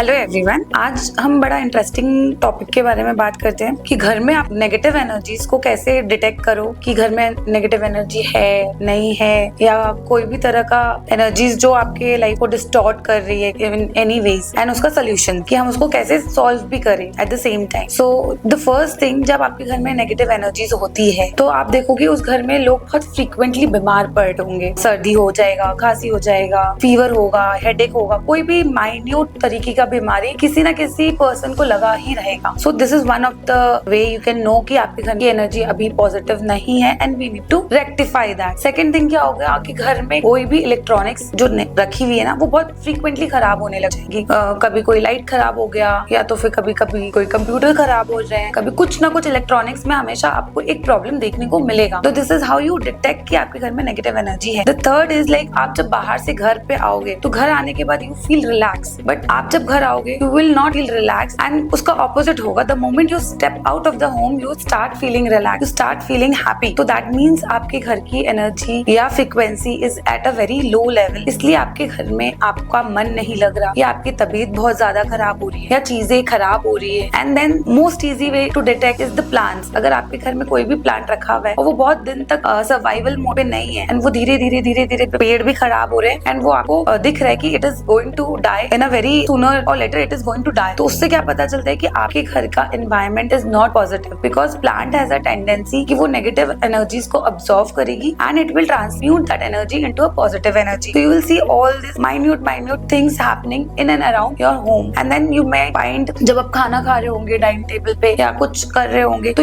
Hello everyone, आज हम बड़ा इंटरेस्टिंग टॉपिक के बारे में बात करते हैं कि घर में आप नेगेटिव एनर्जीज को कैसे डिटेक्ट करो कि घर में नेगेटिव एनर्जी है नहीं है, या कोई भी तरह का एनर्जीज जो आपके लाइफ को डिस्टॉर्ट कर रही है इन एनी वेज, एंड उसका सोल्यूशन कि हम उसको कैसे सॉल्व भी करें at the same time. So the first thing, जब आपके घर में नेगेटिव एनर्जीज होती है तो आप देखोगे उस घर में लोग बहुत फ्रीक्वेंटली बीमार पड़ होंगे। सर्दी हो जाएगा, खांसी हो जाएगा, फीवर होगा, हेडेक होगा, कोई भी माइन्यूट तरीके का बीमारी किसी ना किसी पर्सन को लगा ही रहेगा। So this is one of the way you can know कि आपके घर की एनर्जी अभी पॉजिटिव नहीं है and we need to rectify that. Second thing क्या होगा कि घर में कोई भी इलेक्ट्रॉनिक्स जो रखी हुई है ना, वो बहुत फ्रीक्वेंटली खराब होने लग जाएगी। कभी कोई लाइट खराब हो गया, या तो फिर कभी कभी कोई कंप्यूटर खराब हो जाए, कभी कुछ ना कुछ इलेक्ट्रॉनिक्स में हमेशा आपको एक प्रॉब्लम देखने को मिलेगा। तो this is how you detect कि आपके घर में नेगेटिव एनर्जी है। द थर्ड इज लाइक, आप जब बाहर से घर पे आओगे तो घर आने के बाद यू फील रिलैक्स, बट आप जब घर आओगे you will not feel relax, and उसका ऑपोजिट होगा। The moment you step out of the home you start feeling relax, you start feeling happy. तो दैट मीन्स आपके घर की एनर्जी या frequency is at a very low level, इसलिए आपके घर में आपका मन नहीं लग रहा, या आपकी तबीयत बहुत ज्यादा खराब हो रही है, या चीजें खराब हो रही है। And then most easy way to detect is the plants. अगर आपके घर में कोई भी प्लांट रखा हुआ है और वो बहुत दिन तक सर्वाइवल मोड पे नहीं है, एंड वो धीरे धीरे पेड़ भी खराब हो रहे हैं, एंड वो आपको दिख रहा है कि it is going to die in a very sooner और later it is going to die, तो उससे क्या पता चलता है कि आपके घर का environment is not positive, because plant has a tendency कि वो नेगेटिव एनर्जीज को अब्सॉर्ब करेगी and it will transmute that energy into a positive energy. So you will see all these minute things happening in and around your home, and then you may find, जब आप खाना खा रहे होंगे dining table पे या कुछ कर रहे होंगे, तो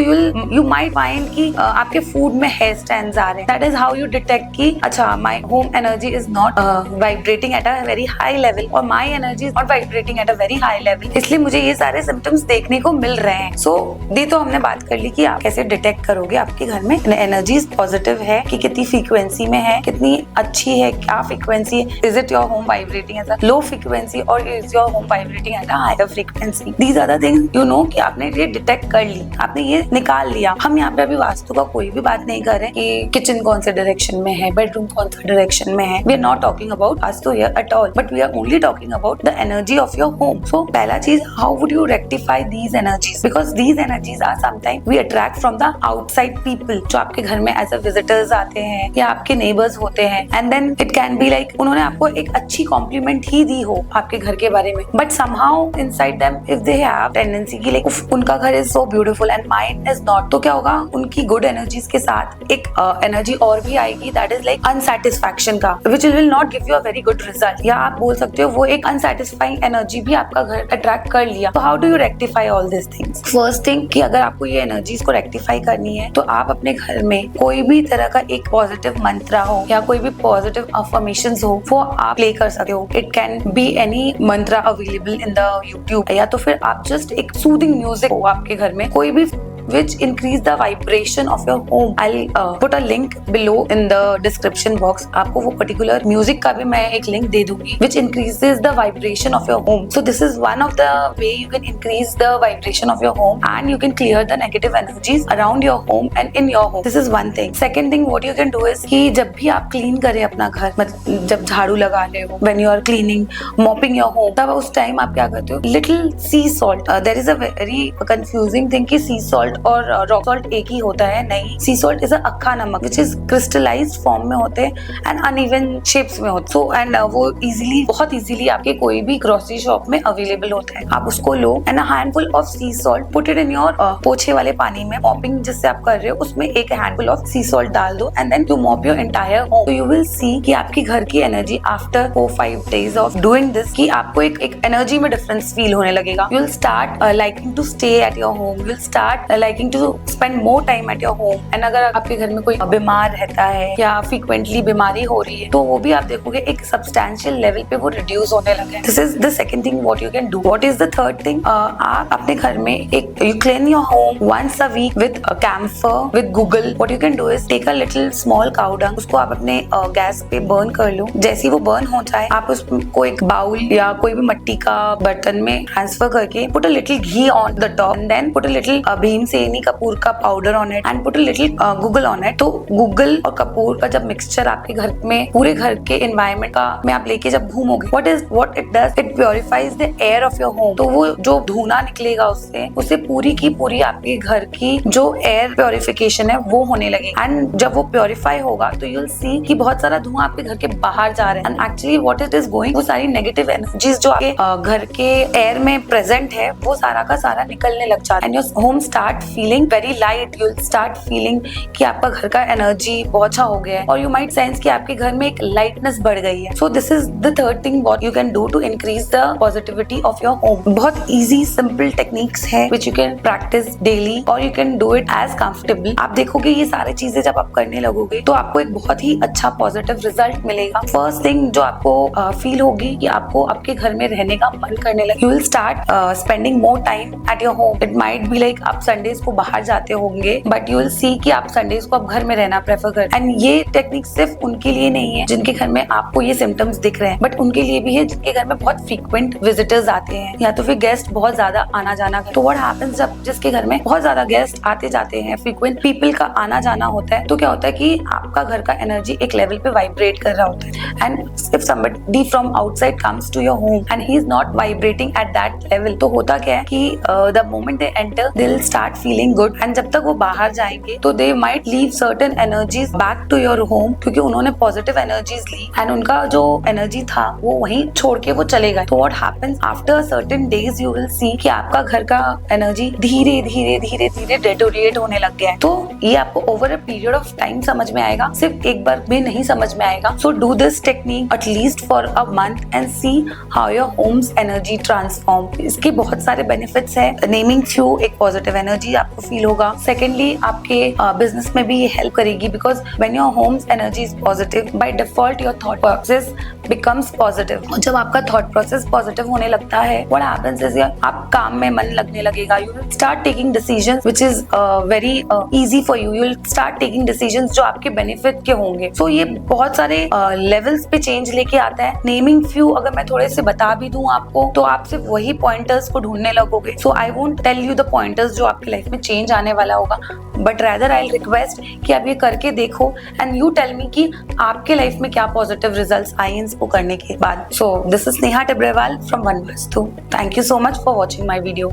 you might find कि आपके फूड में हेयर स्टैंड्स आ रहे हैं। That is how you detect कि अच्छा, my home energy is not vibrating at a very high level, और my energy is not vibrating at a very high level, इसलिए मुझे ये सारे सिम्टम्स देखने को मिल रहे हैं। सो ये तो हमने बात कर ली कि आप कैसे डिटेक्ट करोगे आपके घर में एनर्जीज पॉजिटिव है कि कितनी फ्रीक्वेंसी में है, कितनी अच्छी है, क्या फ्रीक्वेंसी है, is it your home vibrating at a low frequency और is your home vibrating at a higher frequency. These are the things you know कि आपने ये डिटेक्ट कर ली, आपने ये निकाल लिया। हम यहाँ पे अभी वास्तु का कोई भी बात नहीं कर रहे कि किचन कौन से डायरेक्शन में है, बेडरूम कौन सा डायरेक्शन में है। We are not talking about vastu here at all, but we are only talking about the energy of your home. So पहला चीज, how would you rectify these energies, because these energies are sometime we attract from the outside people, जो आपके घर में as a visitors आते हैं या आपके नेबर्स होते हैं, and then it can be like उन्होंने आपको एक अच्छी कॉम्प्लीमेंट ही दी हो आपके घर के बारे में, but somehow inside them if they have tendency कि लाइक उनका घर is so beautiful and mine is not, तो क्या होगा, उनकी गुड एनर्जीज के साथ एक एनर्जी और भी आएगी, दैट इज लाइक अनसेटिस्फैक्शन का, which will not give you a very good result, या आप बोल सकते हो वो एक अनसेटिस्फाइंग एनर्जी भी आपका घर अट्रैक्ट कर लिया। तो how do you rectify all this things? First thing कि अगर आपको ये एनर्जीज को रेक्टिफाई करनी है तो आप अपने घर में कोई भी तरह का एक पॉजिटिव मंत्रा हो या कोई भी पॉजिटिव अफर्मेशंस हो, वो आप प्ले कर सकते हो। It can be any Mantra available in the YouTube, या तो फिर आप जस्ट एक सूदिंग म्यूजिक हो आपके घर में, कोई भी which increase the vibration of your home. I'll put a link below in the description box. आपको वो particular music का भी मैं एक link दे दूंगी, which increases the vibration of your home. So this is one of the way you can increase the vibration of your home and you can clear the negative energies around your home and in your home. This is one thing. Second thing what you can do is कि जब भी आप clean करें अपना घर, मतलब जब झाड़ू लगा रहे हो, when you are cleaning, mopping your home, तब उस टाइम आप क्या करते हो, little sea salt. There is a very confusing thing कि sea salt और रॉक सॉल्ट एक ही होता है, नहीं। सी सॉल्ट इज अक्खा नमक विच इज क्रिस्टलाइज्ड फॉर्म में होते हैं एंड अनइवन शेप्स में होते, सो एंड वो इजीली, बहुत इजीली आपके कोई भी ग्रोसरी शॉप में अवेलेबल होता है। आप उसको लो and a handful of sea salt, put it in your पोछे वाले पानी में, मॉपिंग जिससे आप कर रहे हो उसमें एक हैंडफुल ऑफ सी सॉल्ट डाल दो and then you mop your entire home. तो यू विल सी कि आपकी घर की energy after 4-5 days of doing this कि आपको एक एनर्जी में डिफरेंस फील होने लगेगा। You will start liking to stay at your home, you will start liking to spend more time at your home. And अगर आपके घर में कोई बीमार रहता है या फ्रीक्वेंटली बीमारी हो रही है, तो वो भी आप देखोगे एक सब्सटैंशियल लेवल पे वो रिड्यूस होने लगे। This is the second thing what you can do. What is the third thing? आप अपने घर में एक you clean your home once a week with camphor with गूगल। What you can do is take a little small cow dung, उसको आप अपने gas पे बर्न कर लो। जैसे ही वो बर्न हो जाए आप उसको एक बाउल या कोई भी मिट्टी का बर्तन में ट्रांसफर करके put a little ghee on the top and then put a little Bhimseni कपूर का powder on it and put a little guggul on it. तो गूगल और कपूर का जब मिक्सचर आपके घर में पूरे घर के एनवायरमेंट का में आप लेके जब घूमोगे, what it does, it purifies the air of your home. तो वो जो धुआं निकलेगा उससे पूरी की पूरी आपके घर की जो एयर प्योरिफिकेशन है वो होने लगे। एंड जब वो प्योरीफाई होगा तो यू विल सी कि बहुत सारा धुआं आपके घर के बाहर जा रहा है and actually what it is going, वो सारी नेगेटिव एनर्जीज जो आपके घर के एयर में प्रेजेंट है वो सारा का सारा निकलने लग जाता है and your home start feeling very light. You will start feeling कि आपका घर का एनर्जी बहुत अच्छा हो गया है और यू माइट सेंस कि आपके घर में एक लाइटनेस बढ़ गई है। So this is the third thing what you can do to increase the positivity of your home. बहुत इजी सिंपल टेक्निक्स है which you can practise daily और you can do it as comfortable. आप देखोगे ये सारी चीजें जब आप करने लगोगे तो आपको एक बहुत ही अच्छा पॉजिटिव रिजल्ट मिलेगा। फर्स्ट थिंग जो आपको फील होगी कि आपको आपके घर में रहने का मन करने लगे। You will start spending more time at your home. It might be like आप संडेज को बाहर जाते होंगे बट यू विल सी कि आप संडेज को आप घर में रहना प्रेफर करते हैं। एंड ये टेक्निक सिर्फ उनके लिए नहीं है जिनके घर में आपको ये सिम्टम्स दिख रहे हैं, बट उनके लिए भी है जिनके घर में बहुत फ्रीक्वेंट विजिटर्स आते हैं या तो फिर गेस्ट बहुत ज्यादा आना जाना। तो व्हाट हैपेंस, जब जिसके घर में बहुत ज्यादा गेस्ट आते जाते हैं, फ्रीक्वेंट पीपल का आना जाना होता है, तो क्या होता है कि आपका घर का एनर्जी एक लेवल पे वाइब्रेट कर रहा होता है। And if somebody from outside comes to your home and he is not vibrating at that level, तो होता क्या है कि the moment they enter they will start feeling good and जब तक वो बाहर जाएंगे तो they might leave certain energies back to your home, क्योंकि उन्होंने पॉजिटिव एनर्जीज ली एंड उनका जो एनर्जी था वो वहीं छोड़ के वो चले गए। तो what happens after certain days you will see कि आपका घर का एनर्जी धीरे धीरे धीरे धीरे डेटोरिएट होने लग गया है। तो ये आपको over a period of time समझ में आएगा, सिर्फ एक बार में नहीं समझ में आएगा। So do this technique at least for a month and see how your homes energy transform. इसके बहुत सारे बेनिफिट्स है। नेमिंग फ्यू एक पॉजिटिव एनर्जी आपको फील होगा। सेकेंडली आपके बिजनेस में भी ये हेल्प करेगी because when your homes energy is positive by default your thought process becomes positive. जब आपका थॉट प्रोसेस पॉजिटिव होने लगता है व्हाट हैपेंस इज आप काम में मन लगने लगेगा। You will start taking decisions which is very easy for you. You will start taking decisions जो आपके बेनिफिट के होंगे। सो ये बहुत सारे लेवल्स पे चेंज लेके आता है। नेमिंग फ्यू अगर मैं थोड़े से बता भी दूं आपको तो आप सिर्फ वही पॉइंटर्स को ढूंढने लगोगे। So I won't tell you the pointers जो आपकी लाइफ में चेंज आने वाला होगा, बट रादर आई रिक्वेस्ट कि आप ये करके देखो एंड यू टेल मी कि आपके लाइफ में क्या पॉजिटिव रिजल्ट्स आए इसको करने के बाद। So this is Neha Tibrewal from OneVastu. Thank you so much for watching my video.